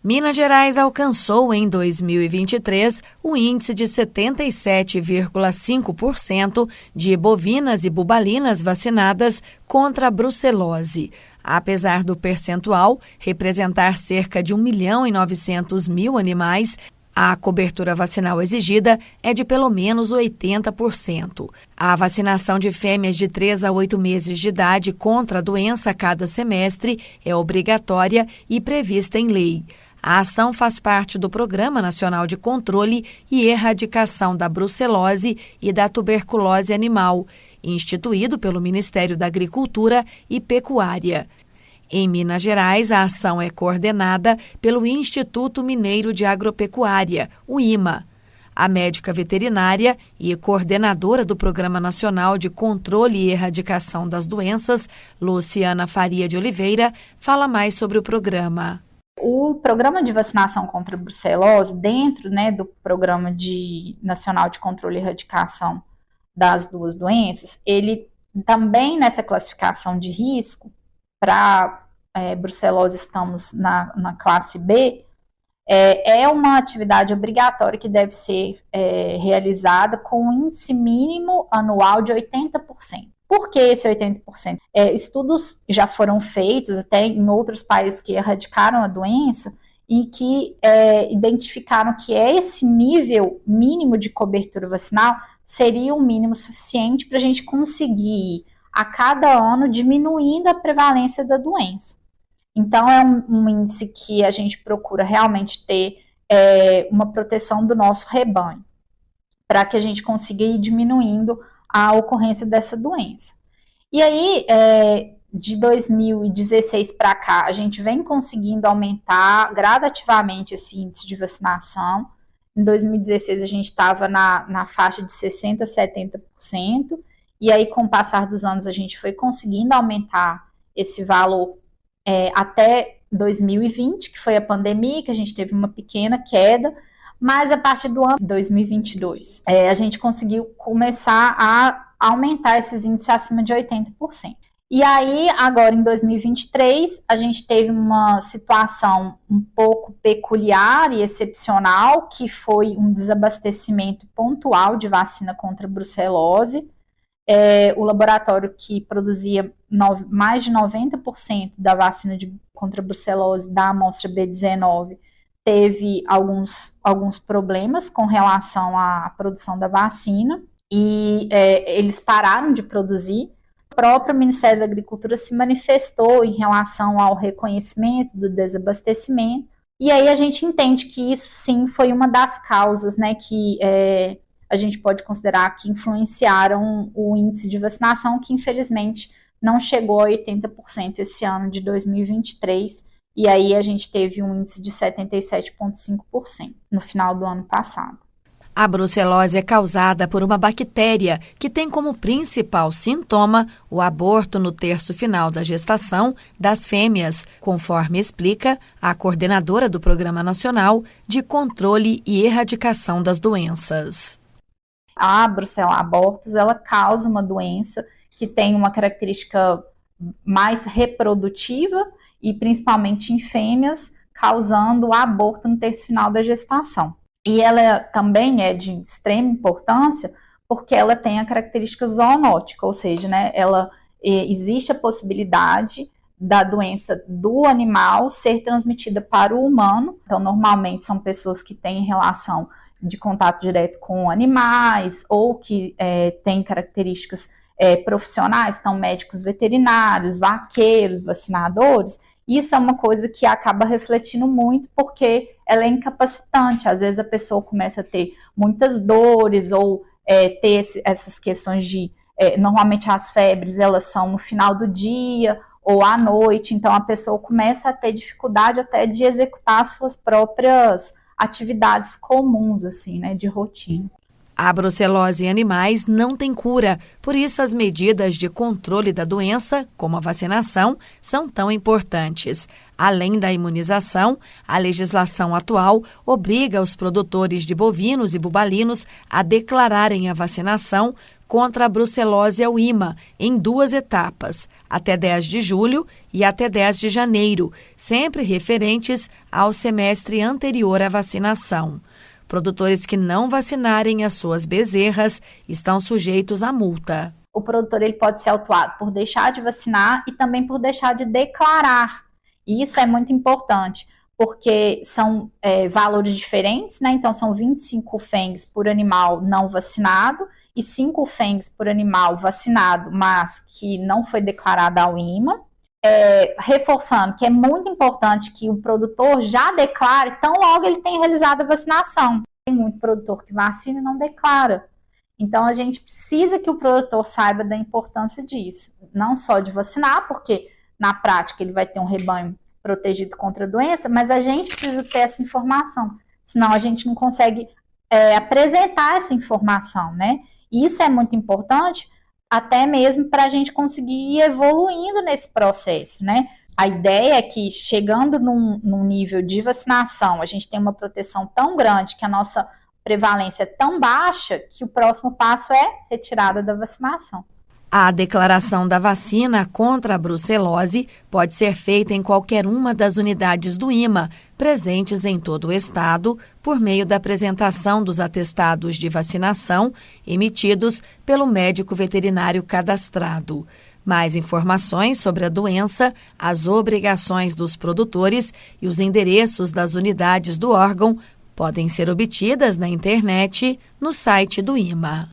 Minas Gerais alcançou em 2023 o índice de 77,5% de bovinas e bubalinas vacinadas contra a brucelose. Apesar do percentual representar cerca de 1.900.000 animais, a cobertura vacinal exigida é de pelo menos 80%. A vacinação de fêmeas de 3 a 8 meses de idade contra a doença a cada semestre é obrigatória e prevista em lei. A ação faz parte do Programa Nacional de Controle e Erradicação da Brucelose e da Tuberculose Animal, instituído pelo Ministério da Agricultura e Pecuária. Em Minas Gerais, a ação é coordenada pelo Instituto Mineiro de Agropecuária, o IMA. A médica veterinária e coordenadora do Programa Nacional de Controle e Erradicação das Doenças, Luciana Faria de Oliveira, fala mais sobre o programa. O programa de vacinação contra a brucelose, dentro do Programa Nacional de Controle e Erradicação das duas doenças, ele também nessa classificação de risco, para brucelose estamos na classe B, é uma atividade obrigatória que deve ser realizada com um índice mínimo anual de 80%. Por que esse 80%? Estudos já foram feitos até em outros países que erradicaram a doença e que identificaram que esse nível mínimo de cobertura vacinal seria um mínimo suficiente para a gente conseguir, a cada ano, diminuindo a prevalência da doença. Então, é um índice que a gente procura realmente ter uma proteção do nosso rebanho, para que a gente consiga ir diminuindo a ocorrência dessa doença. E aí, de 2016 para cá, a gente vem conseguindo aumentar gradativamente esse índice de vacinação. Em 2016, a gente estava na faixa de 60% a 70%, e aí, com o passar dos anos, a gente foi conseguindo aumentar esse valor até 2020, que foi a pandemia, que a gente teve uma pequena queda, mas a partir do ano 2022, a gente conseguiu começar a aumentar esses índices acima de 80%. E aí, agora em 2023, a gente teve uma situação um pouco peculiar e excepcional, que foi um desabastecimento pontual de vacina contra a brucelose. O laboratório que produzia mais de 90% da vacina contra a brucelose da amostra B19 teve alguns problemas com relação à produção da vacina e eles pararam de produzir. O próprio Ministério da Agricultura se manifestou em relação ao reconhecimento do desabastecimento, e aí a gente entende que isso sim foi uma das causas, que a gente pode considerar que influenciaram o índice de vacinação, que infelizmente não chegou a 80% esse ano de 2023, e aí a gente teve um índice de 77,5% no final do ano passado. A brucelose é causada por uma bactéria que tem como principal sintoma o aborto no terço final da gestação das fêmeas, conforme explica a coordenadora do Programa Nacional de Controle e Erradicação das Doenças. A Brucella abortus, ela causa uma doença que tem uma característica mais reprodutiva e principalmente em fêmeas, causando o aborto no terço final da gestação. E ela também é de extrema importância porque ela tem a característica zoonótica, ou seja, existe a possibilidade da doença do animal ser transmitida para o humano. Então, normalmente são pessoas que têm relação de contato direto com animais ou que têm características profissionais, então médicos veterinários, vaqueiros, vacinadores. Isso é uma coisa que acaba refletindo muito porque ela é incapacitante. Às vezes a pessoa começa a ter muitas dores ou ter essas questões de... normalmente as febres, elas são no final do dia ou à noite, então a pessoa começa a ter dificuldade até de executar suas próprias atividades comuns, assim, de rotina. A brucelose em animais não tem cura, por isso as medidas de controle da doença, como a vacinação, são tão importantes. Além da imunização, a legislação atual obriga os produtores de bovinos e bubalinos a declararem a vacinação contra a brucelose ao IMA, em 2 etapas, até 10 de julho e até 10 de janeiro, sempre referentes ao semestre anterior à vacinação. Produtores que não vacinarem as suas bezerras estão sujeitos à multa. O produtor ele pode ser autuado por deixar de vacinar e também por deixar de declarar. E isso é muito importante, porque são valores diferentes, né? Então, são 25 FENGs por animal não vacinado e 5 FENGs por animal vacinado, mas que não foi declarado ao IMA. Reforçando que é muito importante que o produtor já declare, tão logo ele tenha realizado a vacinação. Tem muito produtor que vacina e não declara. Então, a gente precisa que o produtor saiba da importância disso. Não só de vacinar, porque na prática ele vai ter um rebanho protegido contra a doença, mas a gente precisa ter essa informação. Senão, a gente não consegue apresentar essa informação, né? E isso é muito importante, até mesmo para a gente conseguir ir evoluindo nesse processo, né? A ideia é que, chegando num nível de vacinação, a gente tem uma proteção tão grande que a nossa prevalência é tão baixa que o próximo passo é retirada da vacinação. A declaração da vacina contra a brucelose pode ser feita em qualquer uma das unidades do IMA, presentes em todo o estado, por meio da apresentação dos atestados de vacinação emitidos pelo médico veterinário cadastrado. Mais informações sobre a doença, as obrigações dos produtores e os endereços das unidades do órgão podem ser obtidas na internet, no site do IMA.